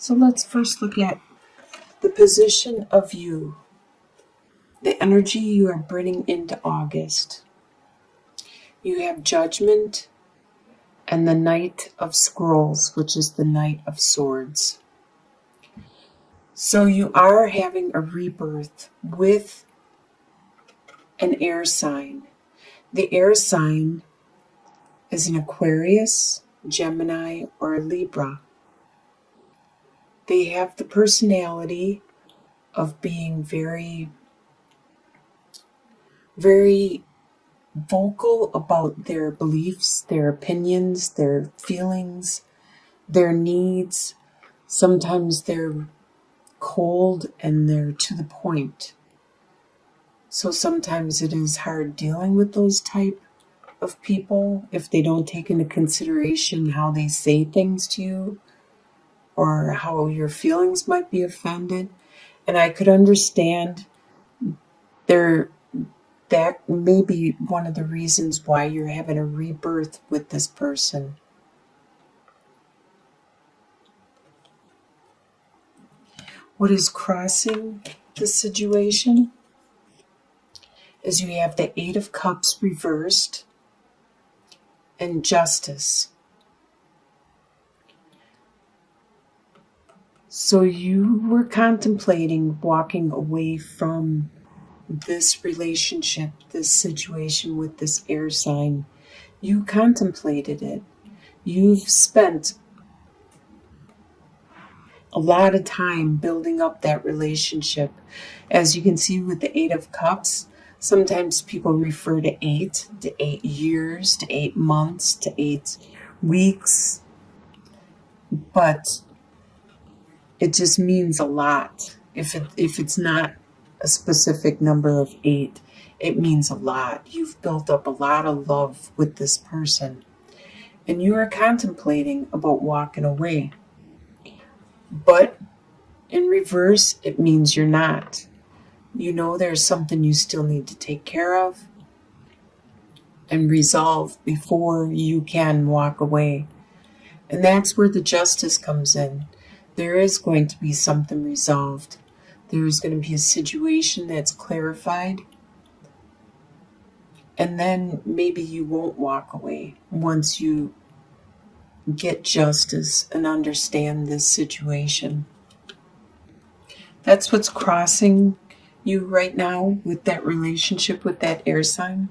So let's first look at the position of you, the energy you are bringing into August. You have Judgment and the Knight of Scrolls, which is the Knight of Swords. So you are having a rebirth with an air sign. The air sign is an Aquarius, Gemini, or a Libra. They have the personality of being very, very vocal about their beliefs, their opinions, their feelings, their needs. Sometimes they're cold and they're to the point. So sometimes it is hard dealing with those type of people if they don't take into consideration how they say things to you or how your feelings might be offended. And I could understand that may be one of the reasons why you're having a rebirth with this person. What is crossing the situation is you have the Eight of Cups reversed and Justice. So you were contemplating walking away from this relationship, this situation with this air sign. You contemplated it. You've spent a lot of time building up that relationship. As you can see with the Eight of Cups, sometimes people refer to 8 years, to 8 months, to 8 weeks, but it just means a lot. If it's not a specific number of 8, it means a lot. You've built up a lot of love with this person, and you are contemplating about walking away. But in reverse, it means you're not. You know there's something you still need to take care of and resolve before you can walk away. And that's where the Justice comes in. There is going to be something resolved. There is going to be a situation that's clarified. And then maybe you won't walk away once you get justice and understand this situation. That's what's crossing you right now with that relationship with that air sign.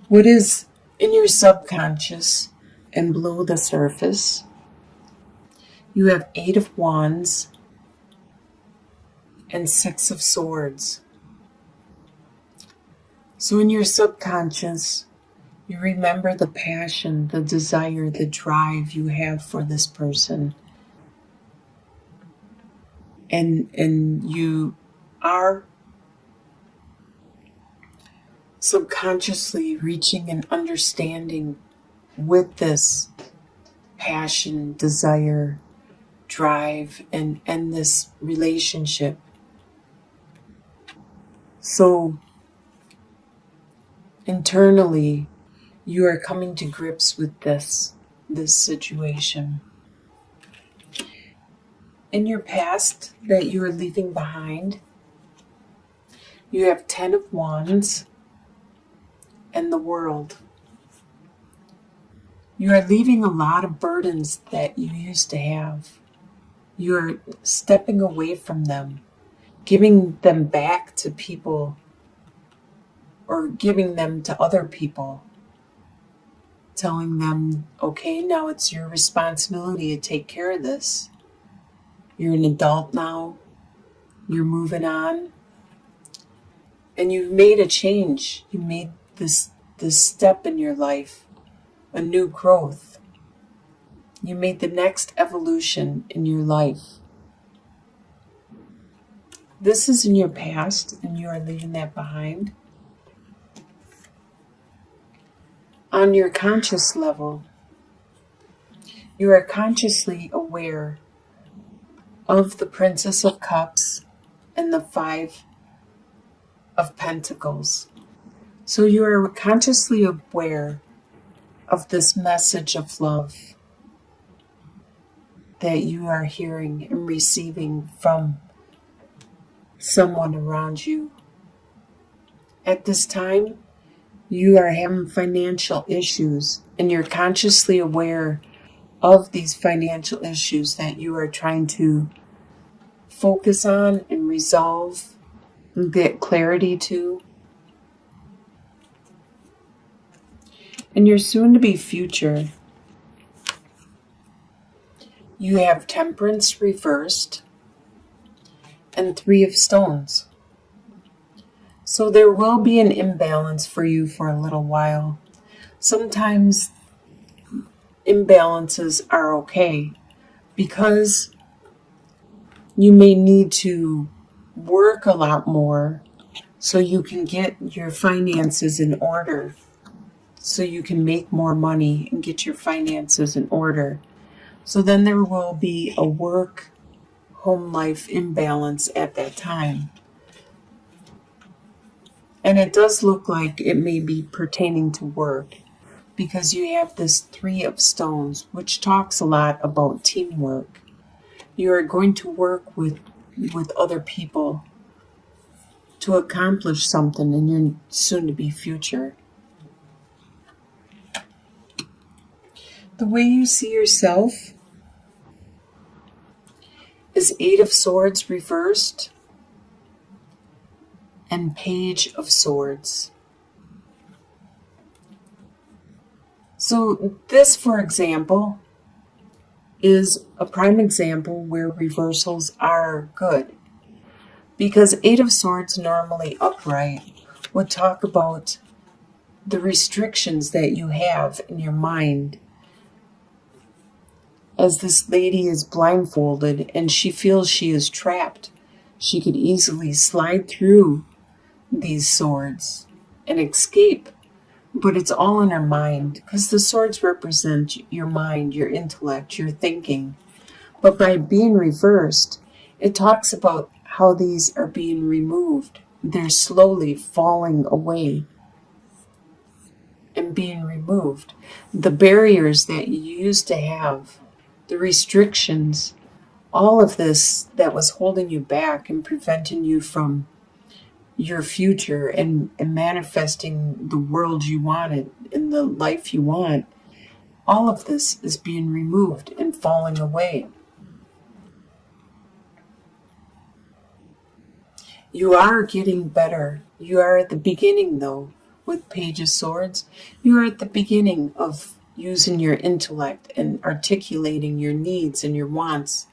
What is in your subconscious and below the surface? You have 8 of Wands and 6 of Swords. So in your subconscious, you remember the passion, the desire, the drive you have for this person. And you are subconsciously reaching an understanding with this passion, desire, drive, and this relationship. So internally, you are coming to grips with this situation. In your past that you are leaving behind, you have 10 of Wands and the World. You are leaving a lot of burdens that you used to have. You are stepping away from them, giving them back to people or giving them to other people. Telling them, okay, now it's your responsibility to take care of this. You're an adult now. You're moving on. And you've made a change. You made this step in your life, a new growth. You made the next evolution in your life. This is in your past, and you are leaving that behind. On your conscious level, you are consciously aware of the Princess of Cups and the 5 of Pentacles. So you are consciously aware of this message of love. that you are hearing and receiving from someone around you. At this time, you are having financial issues, and you're consciously aware of these financial issues that you are trying to focus on and resolve and get clarity to. In your soon-to-be future, you have Temperance reversed and Three of Stones. So there will be an imbalance for you for a little while. Sometimes imbalances are okay because you may need to work a lot more so you can get your finances in order, so you can make more money and get your finances in order. So then there will be a work-home life imbalance at that time. And it does look like it may be pertaining to work because you have this Three of Stones, which talks a lot about teamwork. You are going to work with other people to accomplish something in your soon-to-be future. The way you see yourself is Eight of Swords reversed and Page of Swords. So this, for example, is a prime example where reversals are good. Because Eight of Swords normally upright would talk about the restrictions that you have in your mind. As this lady is blindfolded and she feels she is trapped, she could easily slide through these swords and escape. But it's all in her mind because the swords represent your mind, your intellect, your thinking. But by being reversed, it talks about how these are being removed. They're slowly falling away and being removed. The barriers that you used to have, the restrictions, all of this that was holding you back and preventing you from your future and manifesting the world you wanted and the life you want, all of this is being removed and falling away. You are getting better. You are at the beginning, though, with Page of Swords. You are at the beginning of using your intellect and articulating your needs and your wants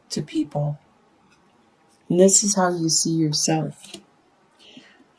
to people. And this is how you see yourself.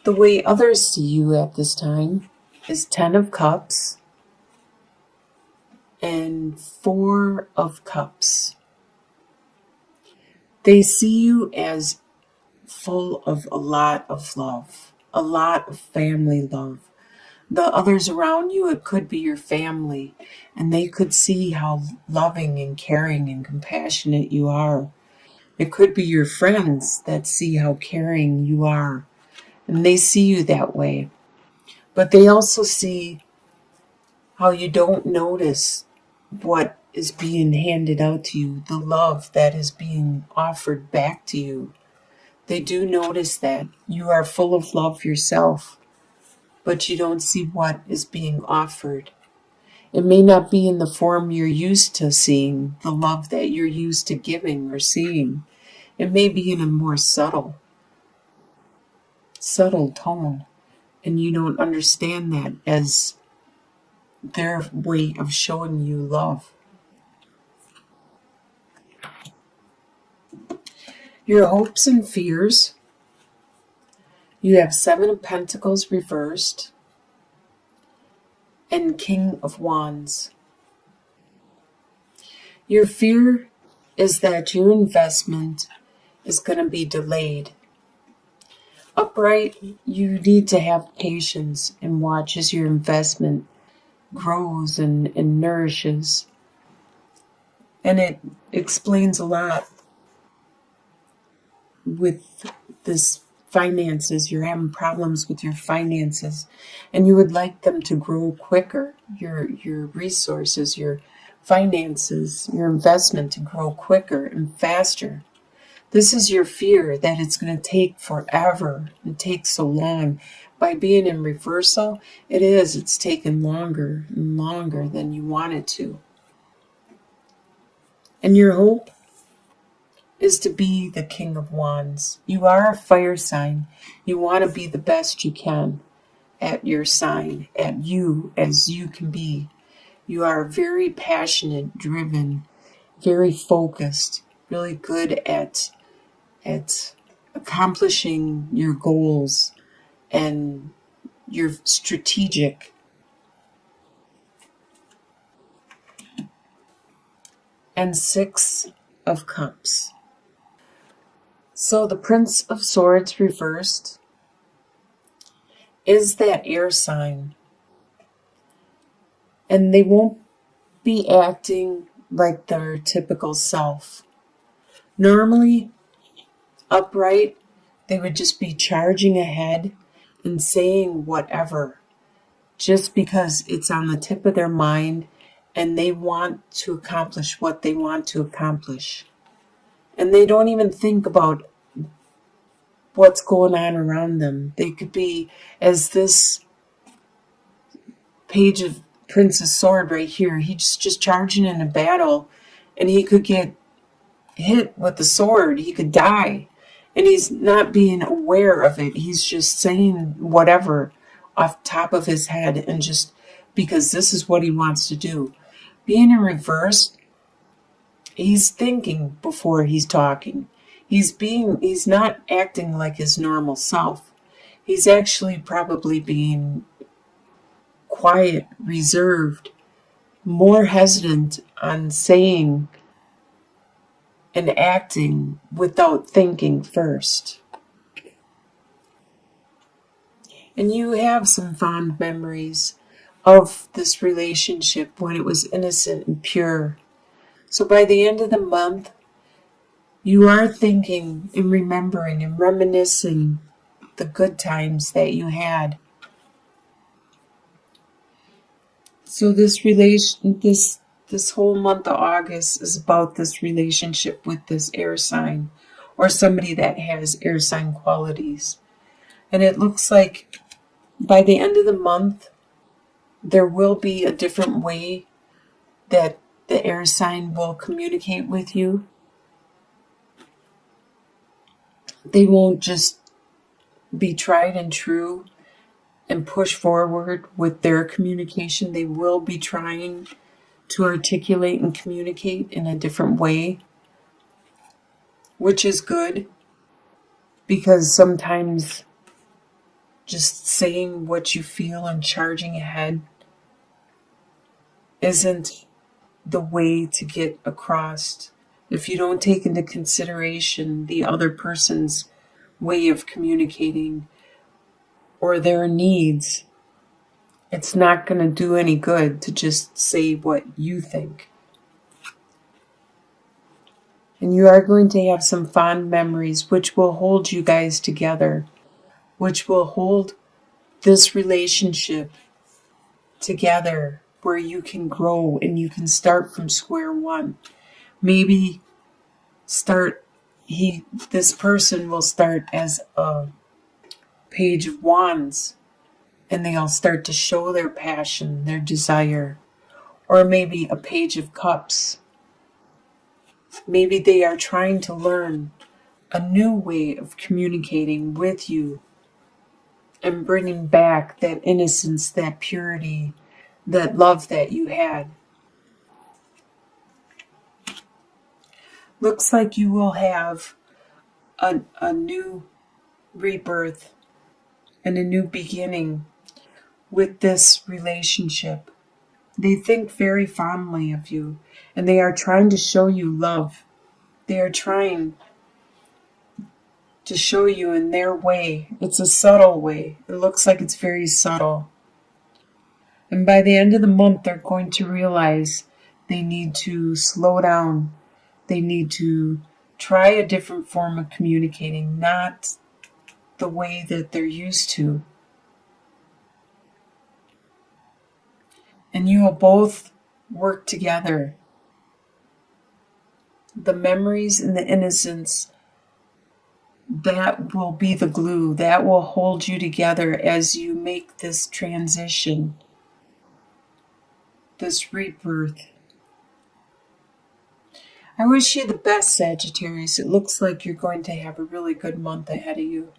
The way others see you at this time is Ten of Cups and Four of Cups. They see you as full of a lot of love, a lot of family love. The others around you, it could be your family, and they could see how loving and caring and compassionate you are. It could be your friends that see how caring you are, and they see you that way. But they also see how you don't notice what is being handed out to you, the love that is being offered back to you. They do notice that you are full of love yourself, but you don't see what is being offered. It may not be in the form you're used to seeing, the love that you're used to giving or seeing. It may be in a more subtle tone, and you don't understand that as their way of showing you love. Your hopes and fears. You have Seven of Pentacles reversed and King of Wands. Your fear is that your investment is going to be delayed. Upright, you need to have patience and watch as your investment grows and nourishes. And it explains a lot with this finances. You're having problems with your finances and you would like them to grow quicker, your resources, your finances, your investment to grow quicker and faster. This is your fear that it's going to take forever and take so long. By being in reversal, it's taken longer and longer than you want it to. And your hope is to be the King of Wands. You are a fire sign. You want to be the best you can at your sign, at you as you can be. You are very passionate, driven, very focused, really good at accomplishing your goals, and you're strategic. And 6 of Cups. So the Prince of Swords reversed is that air sign. And they won't be acting like their typical self. Normally, upright, they would just be charging ahead and saying whatever, just because it's on the tip of their mind and they want to accomplish what they want to accomplish. And they don't even think about what's going on around them. They could be, as this page of Prince's Sword right here, he's just charging in a battle and he could get hit with the sword. He could die. And he's not being aware of it. He's just saying whatever off top of his head, and just because this is what he wants to do. Being in reverse, he's thinking before he's talking. He's not acting like his normal self. He's actually probably being quiet, reserved, more hesitant on saying and acting without thinking first. And you have some fond memories of this relationship when it was innocent and pure. So by the end of the month, you are thinking and remembering and reminiscing the good times that you had. So this whole month of August is about this relationship with this air sign, or somebody that has air sign qualities. And it looks like by the end of the month, there will be a different way that the air sign will communicate with you. They won't just be tried and true and push forward with their communication. They will be trying to articulate and communicate in a different way, which is good, because sometimes just saying what you feel and charging ahead isn't the way to get across. If you don't take into consideration the other person's way of communicating or their needs, it's not going to do any good to just say what you think. And you are going to have some fond memories which will hold you guys together, which will hold this relationship together, where you can grow and you can start from square one. Maybe this person will start as a Page of Wands, and they'll start to show their passion, their desire. Or maybe a Page of Cups. Maybe they are trying to learn a new way of communicating with you and bringing back that innocence, that purity, that love that you had. Looks like you will have a new rebirth and a new beginning with this relationship. They think very fondly of you, and they are trying to show you love. They are trying to show you in their way. It's a subtle way. It looks like it's very subtle. And by the end of the month, they're going to realize they need to slow down. They need to try a different form of communicating, not the way that they're used to. And you will both work together. The memories and the innocence, that will be the glue that will hold you together as you make this transition, this rebirth. I wish you the best, Sagittarius. It looks like you're going to have a really good month ahead of you.